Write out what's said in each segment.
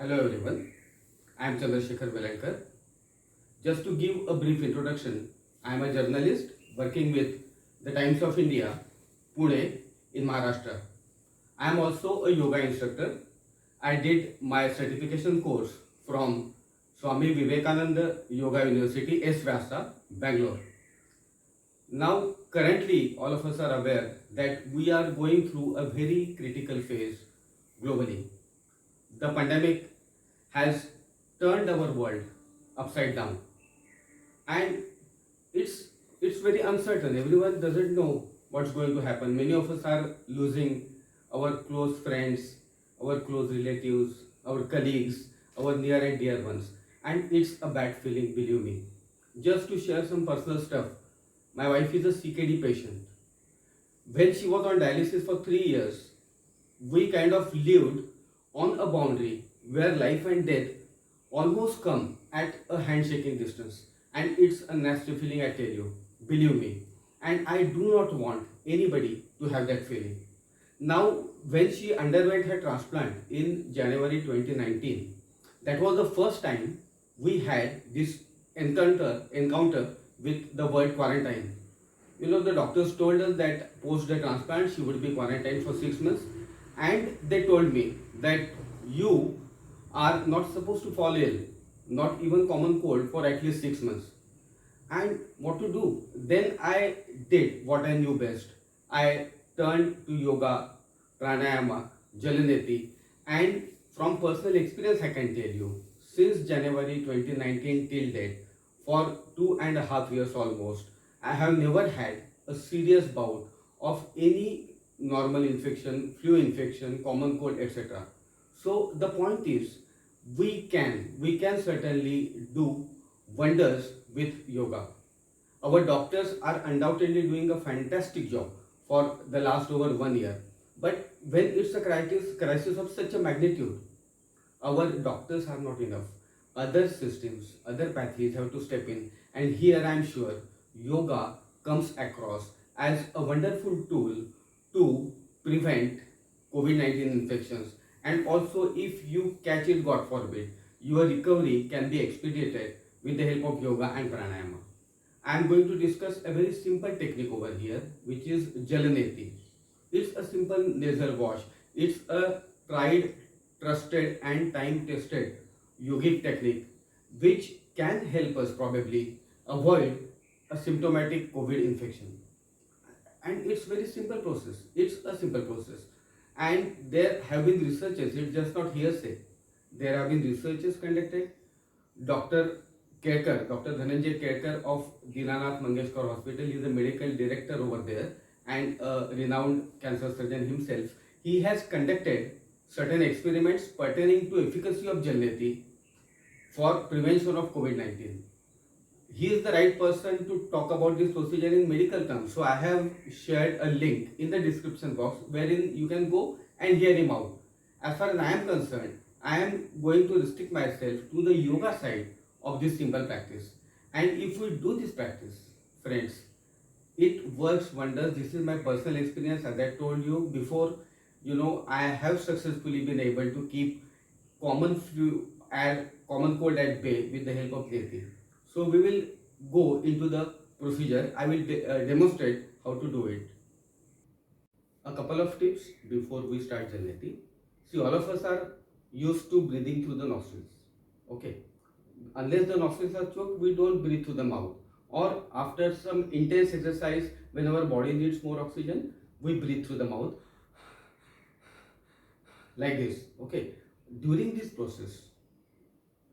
Hello everyone, I am Chandrasekhar Velankar. Just to give a brief introduction, I am a journalist working with the Times of India, Pune in Maharashtra. I am also a yoga instructor. I did my certification course from Swami Vivekananda Yoga University, S. Vyasa, Bangalore. Now, currently, all of us are aware that we are going through a very critical phase globally. The pandemic has turned our world upside down, and it's it's very uncertain. Everyone doesn't know what's going to happen. Many of us are losing our close friends, our close relatives, our colleagues, our near and dear ones, and it's a bad feeling, believe me. Just to share some personal stuff, my wife is a CKD patient. When she was on dialysis for 3 years, we kind of lived on a boundary where life and death almost come at a handshaking distance. And it's a nasty feeling, I tell you, believe me. And I do not want anybody to have that feeling. Now, when she underwent her transplant in January 2019, that was the first time we had this encounter with the word quarantine. The doctors told us that post the transplant she would be quarantined for 6 months, and they told me that you are not supposed to fall ill, not even common cold, for at least 6 months. And what to do? Then I did what I knew best. I turned to yoga, pranayama, jalaneti, and from personal experience, I can tell you, since January 2019 till date, for 2.5 years almost, I have never had a serious bout of any normal infection, flu infection, common cold, etc. So the point is, we can certainly do wonders with yoga. Our doctors are undoubtedly doing a fantastic job for the last over 1 year. But when it's a crisis of such a magnitude, our doctors are not enough. Other systems, other pathways have to step in. And here I am sure yoga comes across as a wonderful tool to prevent COVID-19 infections. And also, if you catch it, God forbid, your recovery can be expedited with the help of yoga and pranayama. I am going to discuss a very simple technique over here, which is Jalaneti. It's a simple nasal wash. It's a tried, trusted, and time-tested yogic technique which can help us probably avoid a symptomatic COVID infection. And it's very simple process. It's a simple process. And there have been researches, it's just not hearsay. There have been researches conducted. Dr. Kerkar, Dr. Dhananjay Kerkar of Dinanath Mangeshkar Hospital, he is the medical director over there and a renowned cancer surgeon himself. He has conducted certain experiments pertaining to efficacy of Jalneti for prevention of COVID-19. He is the right person to talk about this procedure in medical terms. So I have shared a link in the description box wherein you can go and hear him out. As far as I am concerned, I am going to restrict myself to the yoga side of this simple practice. And if we do this practice, friends, it works wonders. This is my personal experience. As I told you before, I have successfully been able to keep common flu and common cold at bay with the help of Neti. So we will go into the procedure. I will demonstrate how to do it. A couple of tips before we start Janeti. See, all of us are used to breathing through the nostrils. Okay. Unless the nostrils are choked, we don't breathe through the mouth. Or after some intense exercise, when our body needs more oxygen, we breathe through the mouth like this. Okay. During this process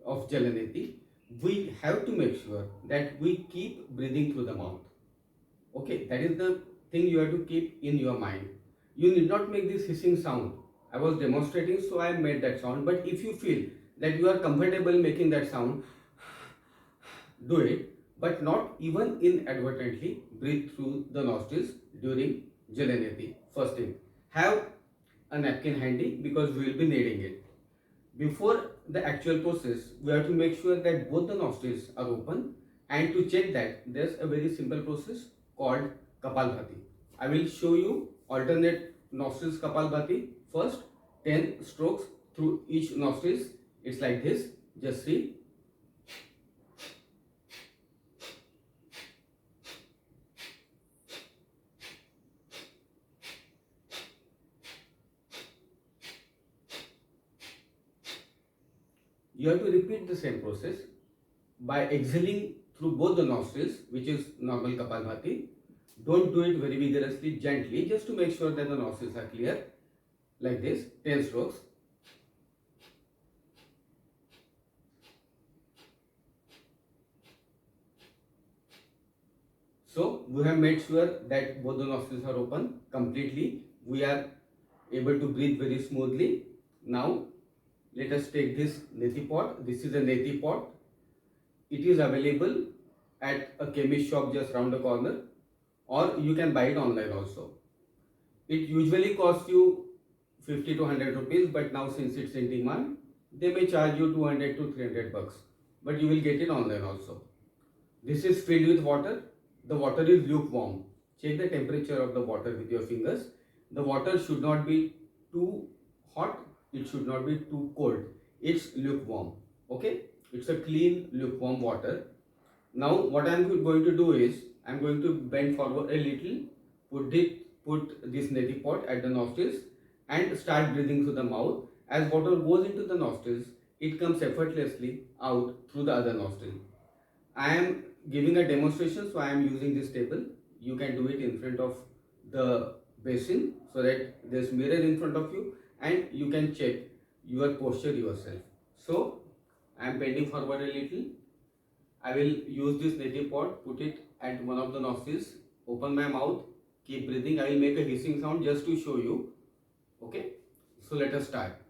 of Jalaneti, we have to make sure that we keep breathing through the mouth. Okay, that is the thing you have to keep in your mind. You need not make this hissing sound. I was demonstrating, so I made that sound. But if you feel that you are comfortable making that sound, do it. But not even inadvertently breathe through the nostrils during Jalaneti. First thing, have a napkin handy because we will be needing it. Before the actual process, we have to make sure that both the nostrils are open, and to check that, there's a very simple process called Kapalbhati. I will show you alternate nostrils Kapalbhati. First, 10 strokes through each nostrils It's like this. Just see. You have to repeat the same process by exhaling through both the nostrils, which is normal Kapalbhati. Don't do it very vigorously, gently, just to make sure that the nostrils are clear. Like this, 10 strokes. So we have made sure that both the nostrils are open completely. We are able to breathe very smoothly. Now let us take this neti pot. This is a neti pot. It is available at a chemist shop just round the corner, or you can buy it online also. It usually costs you 50 to 100 rupees, but now since it's in demand, they may charge you 200 to 300 bucks, but you will get it online also. This is filled with water. The water is lukewarm. Check the temperature of the water with your fingers. The water should not be too hot, it should not be too cold. It's lukewarm. Okay? It's a clean, lukewarm water. Now, what I'm going to do is, I'm going to bend forward a little, put this neti pot at the nostrils, and start breathing through the mouth. As water goes into the nostrils, it comes effortlessly out through the other nostril. I am giving a demonstration, so I am using this table. You can do it in front of the basin so that there's mirror in front of you and you can check your posture yourself. So I am bending forward a little. I will use this neti pot, put it at one of the nostrils, open my mouth, keep breathing. I will make a hissing sound just to show you. Okay, so let us start.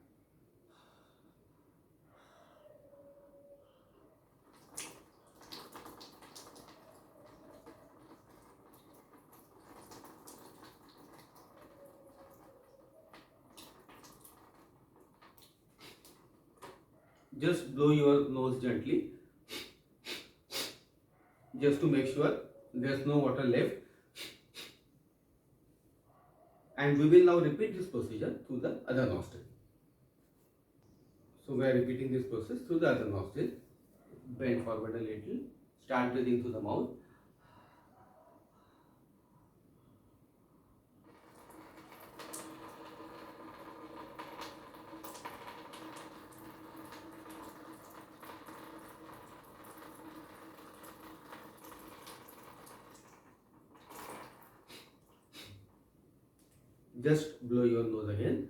Just blow your nose gently, just to make sure there's no water left. And we will now repeat this procedure through the other nostril. So we are repeating this process through the other nostril. Bend forward a little, start breathing through the mouth. Just blow your nose again.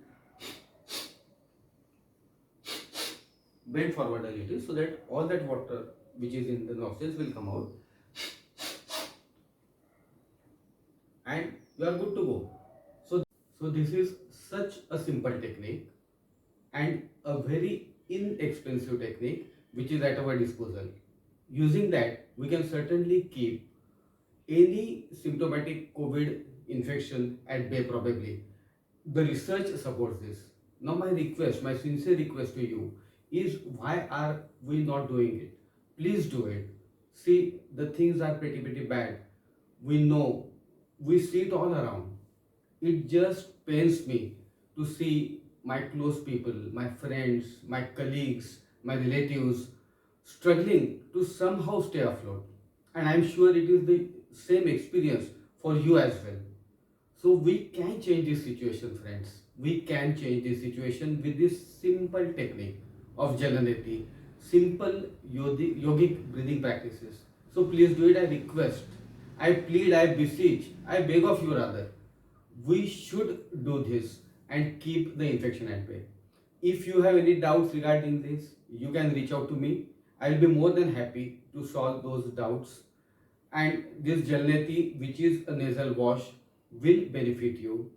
Bend forward a little so that all that water which is in the nostrils will come out. And you are good to go. So this is such a simple technique and a very inexpensive technique which is at our disposal. Using that, we can certainly keep any symptomatic COVID infection at bay probably. The research supports this. Now my request, my sincere request to you is, why are we not doing it? Please do it. See, the things are pretty bad. We know, we see it all around. It just pains me to see my close people, my friends, my colleagues, my relatives struggling to somehow stay afloat. And I'm sure it is the same experience for you as well. So we can change this situation, friends. We can change this situation with this simple technique of Jalaneti, simple yogic breathing practices. So please do it. I request, I plead, I beseech, I beg of you rather. We should do this and keep the infection at bay. If you have any doubts regarding this, you can reach out to me. I will be more than happy to solve those doubts. And this Jalneti, which is a nasal wash, will benefit you.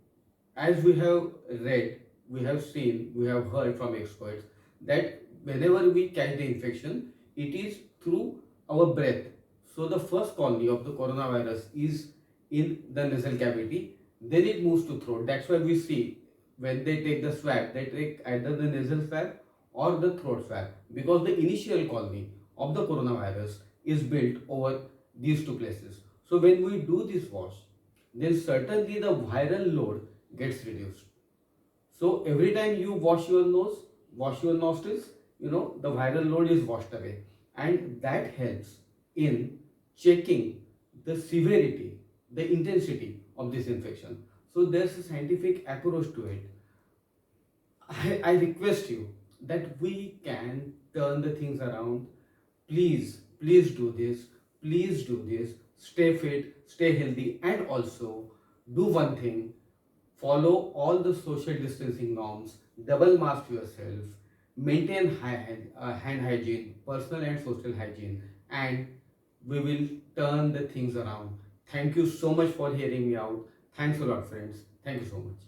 As we have read, we have seen, we have heard from experts that whenever we catch the infection, it is through our breath. So the first colony of the coronavirus is in the nasal cavity, then it moves to throat. That's why we see when they take the swab, they take either the nasal swab or the throat swab, because the initial colony of the coronavirus is built over these two places. So when we do this wash, then certainly the viral load gets reduced. So every time you wash your nose, wash your nostrils, the viral load is washed away, and that helps in checking the severity, the intensity of this infection. So there's a scientific approach to it. I request you that we can turn the things around. Please do this. Please do this. Stay fit, stay healthy, and also do one thing: follow all the social distancing norms, double mask yourself, maintain hand hygiene, personal and social hygiene, and we will turn the things around. Thank you so much for hearing me out. Thanks a lot, friends. Thank you so much.